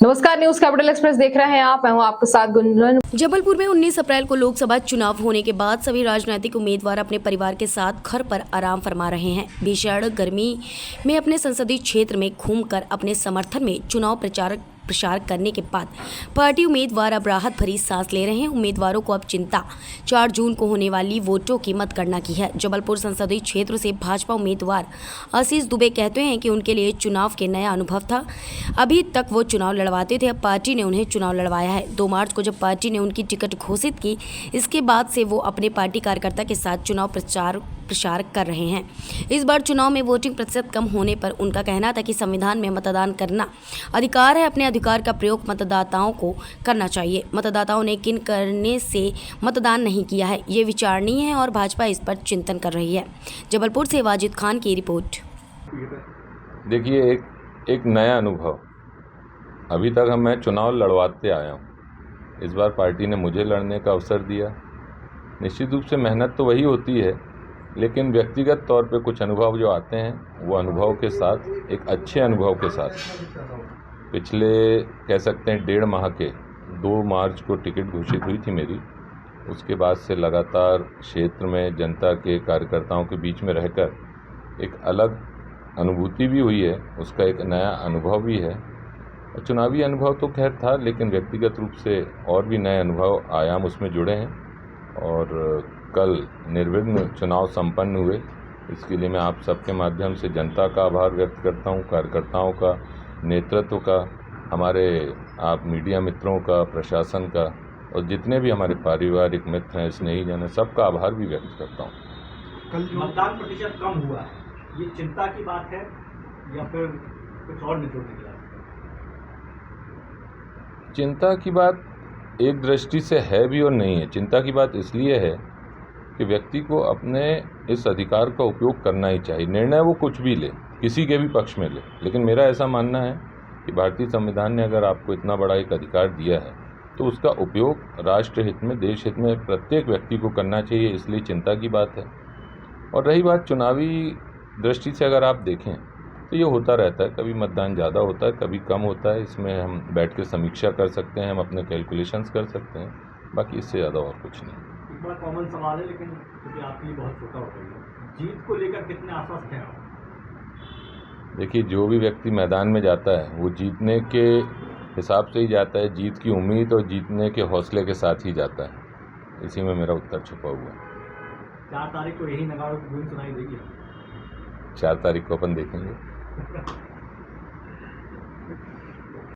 नमस्कार, news capital express देख रहे हैं आप। मैं हूं आपके साथ गुंजन। जबलपुर में 19 अप्रैल को लोकसभा चुनाव होने के बाद सभी राजनीतिक उम्मीदवार अपने परिवार के साथ घर पर आराम फरमा रहे हैं। भीषण गर्मी में अपने संसदीय क्षेत्र में घूमकर अपने समर्थन में चुनाव प्रचार करने के बाद पार्टी उम्मीदवार अब राहत भरी सांस ले रहे हैं। उम्मीदवारों को अब चिंता 4 जून को होने वाली वोटों की मतगणना की है। जबलपुर संसदीय क्षेत्र से भाजपा उम्मीदवार आशीष दुबे कहते हैं कि उनके लिए चुनाव के नया अनुभव था। अभी तक वो चुनाव लड़वाते थे, अब पार्टी ने उन्हें चुनाव लड़वाया है। 2 मार्च को जब पार्टी ने उनकी टिकट घोषित की, इसके बाद से वो अपने पार्टी कार्यकर्ता के साथ चुनाव प्रचार कर रहे हैं। इस बार चुनाव में वोटिंग प्रतिशत कम होने पर उनका कहना था कि संविधान में मतदान करना अधिकार है, अपने अधिकार का प्रयोग मतदाताओं को करना चाहिए। मतदाताओं ने किन करने से मतदान नहीं किया है, ये विचारणीय है और भाजपा इस पर चिंतन कर रही है। जबलपुर से वाजिद खान की रिपोर्ट। देखिए, एक नया अनुभव। अभी तक मैं चुनाव लड़वाते आया हूँ। इस बार पार्टी ने मुझे लड़ने का अवसर दिया। निश्चित रूप से मेहनत तो वही होती है, लेकिन व्यक्तिगत तौर पे कुछ अनुभव जो आते हैं वो अनुभव के साथ, एक अच्छे अनुभव के साथ, पिछले कह सकते हैं 1.5 माह के 2 मार्च को टिकट घोषित हुई थी मेरी। उसके बाद से लगातार क्षेत्र में जनता के कार्यकर्ताओं के बीच में रहकर एक अलग अनुभूति भी हुई है, उसका एक नया अनुभव भी है। चुनावी अनुभव तो खैर था, लेकिन व्यक्तिगत रूप से और भी नए अनुभव आयाम उसमें जुड़े हैं और कल निर्विघ्न चुनाव संपन्न हुए। इसके लिए मैं आप सबके माध्यम से जनता का आभार व्यक्त करता हूं, कार्यकर्ताओं का, नेतृत्व का, हमारे आप मीडिया मित्रों का, प्रशासन का और जितने भी हमारे पारिवारिक मित्र हैं, स्नेहीजन हैं, सबका आभार भी व्यक्त करता हूं। कल मतदान प्रतिशत कम हुआ है, ये चिंता की बात है या फिर कुछ और निचोड़ की बात है? चिंता की बात एक दृष्टि से है भी और नहीं है। चिंता की बात इसलिए है कि व्यक्ति को अपने इस अधिकार का उपयोग करना ही चाहिए। निर्णय वो कुछ भी ले, किसी के भी पक्ष में ले, लेकिन मेरा ऐसा मानना है कि भारतीय संविधान ने अगर आपको इतना बड़ा एक अधिकार दिया है तो उसका उपयोग राष्ट्र हित में, देश हित में प्रत्येक व्यक्ति को करना चाहिए। इसलिए चिंता की बात है। और रही बात चुनावी दृष्टि से, अगर आप देखें तो ये होता रहता है, कभी मतदान ज़्यादा होता है, कभी कम होता है। इसमें हम बैठ के समीक्षा कर सकते हैं, हम अपने कैलकुलेशंस कर सकते हैं, बाकी इससे ज़्यादा और कुछ नहीं। बड़ा कॉमन सवाल है, लेकिन क्योंकि आपके लिए बहुत छोटा हो गया है, जीत को लेकर कितने आश्वस्त हैं आप? देखिए, जो भी व्यक्ति मैदान में जाता है वो जीतने के हिसाब से ही जाता है, जीत की उम्मीद और जीतने के हौसले के साथ ही जाता है। इसी में मेरा उत्तर छुपा हुआ है। 4 तारीख को यही नगाड़ों की गूंज सुनाई देगी। 4 तारीख को अपन देखेंगे।